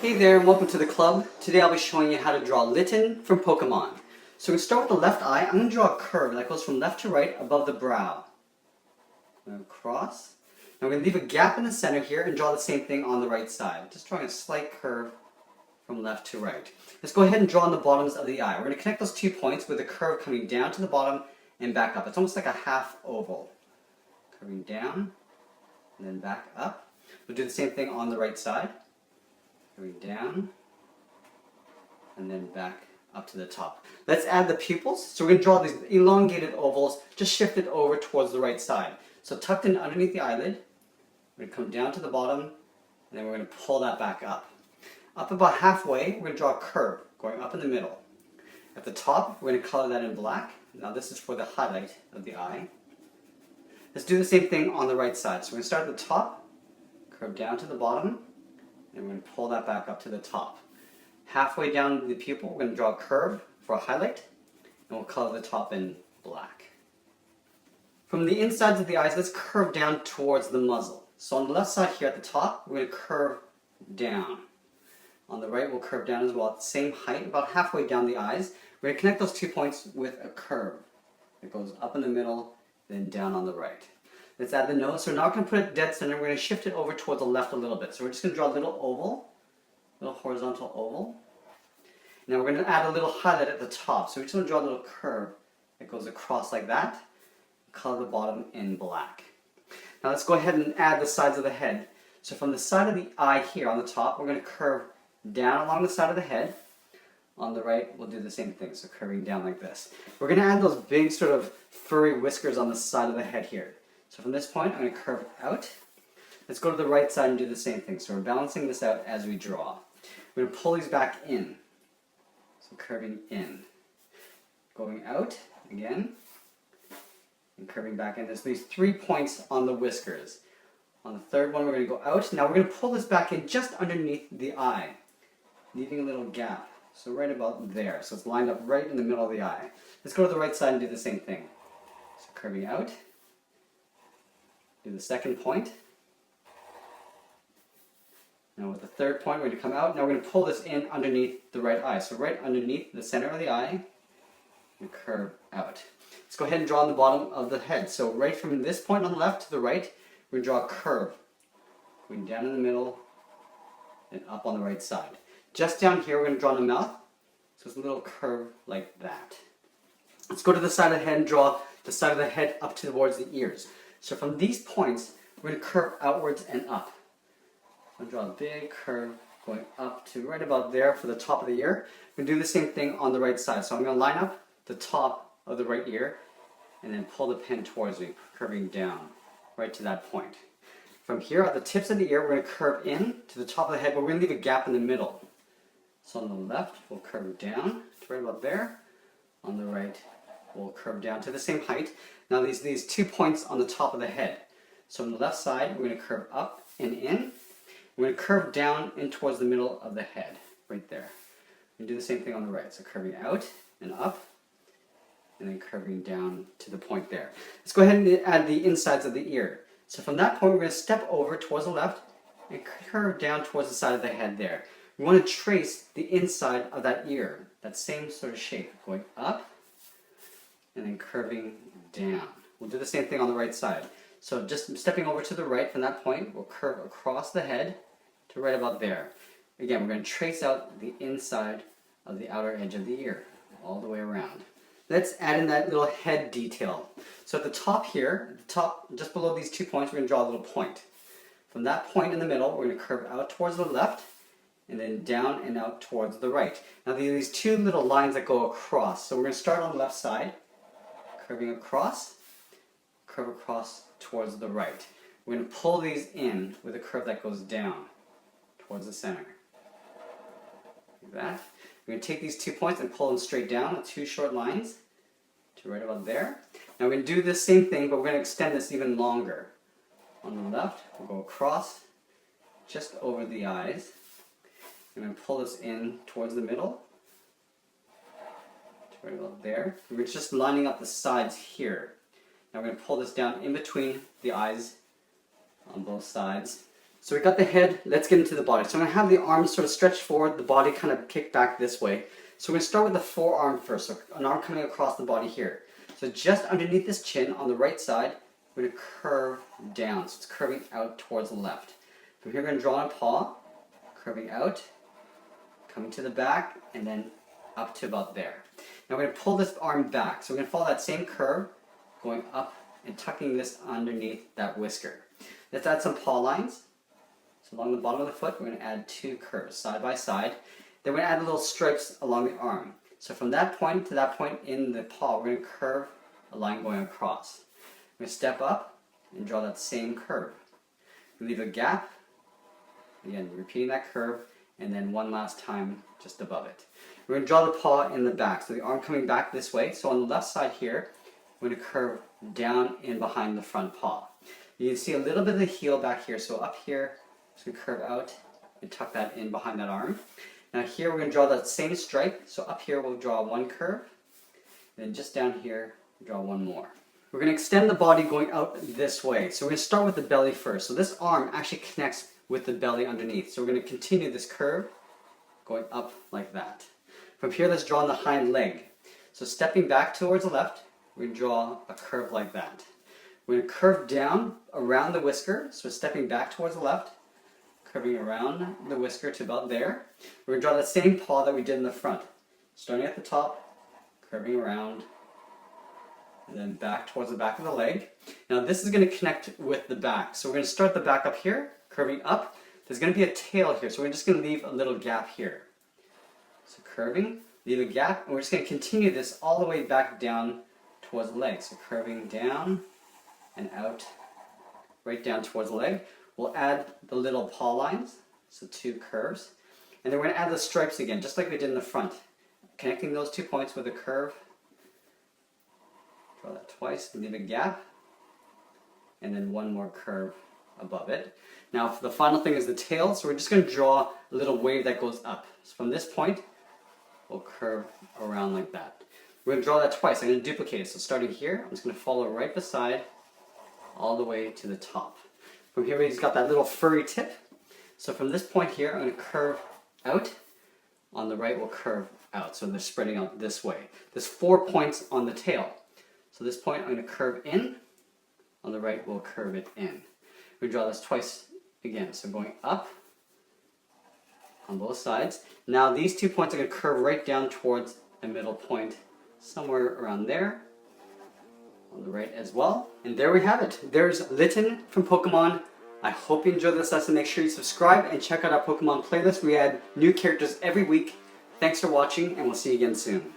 Hey there and welcome to the club. Today I'll be showing you how to draw Litten from Pokemon. So we're going to start with the left eye. I'm going to draw a curve that goes from left to right above the brow. Across. Now we're going to leave a gap in the center here and draw the same thing on the right side. Just drawing a slight curve from left to right. Let's go ahead and draw on the bottoms of the eye. We're going to connect those 2 points with a curve coming down to the bottom and back up. It's almost like a half oval. Curving down and then back up. We'll do the same thing on the right side. Going down, and then back up to the top. Let's add the pupils. So we're going to draw these elongated ovals, just shifted over towards the right side. So tucked in underneath the eyelid, we're going to come down to the bottom, and then we're going to pull that back up. Up about halfway, we're going to draw a curve, going up in the middle. At the top, we're going to color that in black. Now this is for the highlight of the eye. Let's do the same thing on the right side. So we're going to start at the top, curve down to the bottom, and we're going to pull that back up to the top. Halfway down the pupil, we're going to draw a curve for a highlight, and we'll color the top in black. From the insides of the eyes, let's curve down towards the muzzle. So on the left side here at the top, we're going to curve down. On the right, we'll curve down as well at the same height, about halfway down the eyes. We're going to connect those 2 points with a curve. It goes up in the middle, then down on the right. Let's add the nose. So we're not going to put it dead center. We're going to shift it over towards the left a little bit. So we're just going to draw a little oval, little horizontal oval. Now we're going to add a little highlight at the top. So we're just going to draw a little curve that goes across like that. Color the bottom in black. Now let's go ahead and add the sides of the head. So from the side of the eye here on the top, we're going to curve down along the side of the head. On the right, we'll do the same thing. So curving down like this. We're going to add those big sort of furry whiskers on the side of the head here. So from this point, I'm going to curve out. Let's go to the right side and do the same thing. So we're balancing this out as we draw. We're going to pull these back in. So curving in. Going out again. And curving back in. There's these 3 points on the whiskers. On the third one, we're going to go out. Now we're going to pull this back in just underneath the eye. Leaving a little gap. So right about there. So it's lined up right in the middle of the eye. Let's go to the right side and do the same thing. So curving out. Do the second point. Now with the third point, we're going to come out. Now we're going to pull this in underneath the right eye. So right underneath the center of the eye, and curve out. Let's go ahead and draw on the bottom of the head. So right from this point on the left to the right, we're going to draw a curve. Going down in the middle and up on the right side. Just down here, we're going to draw the mouth. So it's a little curve like that. Let's go to the side of the head and draw the side of the head up towards the ears. So from these points, we're going to curve outwards and up. I'm going to draw a big curve going up to right about there for the top of the ear. We're going to do the same thing on the right side. So I'm going to line up the top of the right ear and then pull the pen towards me, curving down right to that point. From here, at the tips of the ear, we're going to curve in to the top of the head, but we're going to leave a gap in the middle. So on the left, we'll curve down to right about there. On the right, we'll curve down to the same height. Now these 2 points on the top of the head. So on the left side, we're going to curve up and in. We're going to curve down in towards the middle of the head, right there. We do the same thing on the right. So curving out and up, and then curving down to the point there. Let's go ahead and add the insides of the ear. So from that point, we're going to step over towards the left and curve down towards the side of the head there. We want to trace the inside of that ear, that same sort of shape, going up and then curving down. We'll do the same thing on the right side. So just stepping over to the right from that point, we'll curve across the head to right about there. Again, we're going to trace out the inside of the outer edge of the ear, all the way around. Let's add in that little head detail. So at the top here, at the top, just below these 2 points, we're going to draw a little point. From that point in the middle, we're going to curve out towards the left, and then down and out towards the right. Now there are these 2 little lines that go across. So we're going to start on the left side, curving across, curve across towards the right. We're going to pull these in with a curve that goes down towards the center. Like that. We're going to take these 2 points and pull them straight down with 2 short lines to right about there. Now we're going to do the same thing, but we're going to extend this even longer. On the left, we'll go across just over the eyes. I'm going to pull this in towards the middle. Right about there. We're just lining up the sides here. Now we're going to pull this down in between the eyes on both sides. So we got the head, let's get into the body. So I'm going to have the arms sort of stretched forward, the body kind of kicked back this way. So we're going to start with the forearm first, so an arm coming across the body here. So just underneath this chin on the right side, we're going to curve down. So it's curving out towards the left. From here we're going to draw a paw, curving out, coming to the back, and then up to about there. Now we're going to pull this arm back. So we're going to follow that same curve, going up and tucking this underneath that whisker. Let's add some paw lines. So along the bottom of the foot, we're going to add 2 curves, side by side. Then we're going to add little stripes along the arm. So from that point to that point in the paw, we're going to curve a line going across. We're going to step up and draw that same curve. We leave a gap, again repeating that curve, and then one last time just above it. We're going to draw the paw in the back, so the arm coming back this way. So on the left side here, we're going to curve down in behind the front paw. You can see a little bit of the heel back here, so up here, just going to curve out and tuck that in behind that arm. Now here we're going to draw that same stripe, so up here we'll draw one curve, and then just down here, draw one more. We're going to extend the body going out this way, so we're going to start with the belly first. So this arm actually connects with the belly underneath, so we're going to continue this curve going up like that. From here, let's draw on the hind leg. So stepping back towards the left, we're going to draw a curve like that. We're going to curve down around the whisker, so stepping back towards the left, curving around the whisker to about there. We're going to draw the same paw that we did in the front. Starting at the top, curving around, and then back towards the back of the leg. Now this is going to connect with the back. So we're going to start the back up here, curving up. There's going to be a tail here, so we're just going to leave a little gap here. So curving, leave a gap, and we're just going to continue this all the way back down towards the leg. So curving down and out, right down towards the leg. We'll add the little paw lines, so 2 curves. And then we're going to add the stripes again, just like we did in the front. Connecting those 2 points with a curve. Draw that twice, leave a gap, and then one more curve above it. Now for the final thing is the tail, so we're just going to draw a little wave that goes up. So from this point, we'll curve around like that. We're going to draw that twice. I'm going to duplicate it. So starting here, I'm just going to follow right beside all the way to the top. From here, we've got that little furry tip. So from this point here, I'm going to curve out. On the right, we'll curve out. So they're spreading out this way. There's 4 points on the tail. So this point, I'm going to curve in. On the right, we'll curve it in. We draw this twice again. So going up on both sides. Now these 2 points are going to curve right down towards a middle point, somewhere around there. On the right as well. And there we have it. There's Litten from Pokemon. I hope you enjoyed this lesson. Make sure you subscribe and check out our Pokemon playlist. We add new characters every week. Thanks for watching, and we'll see you again soon.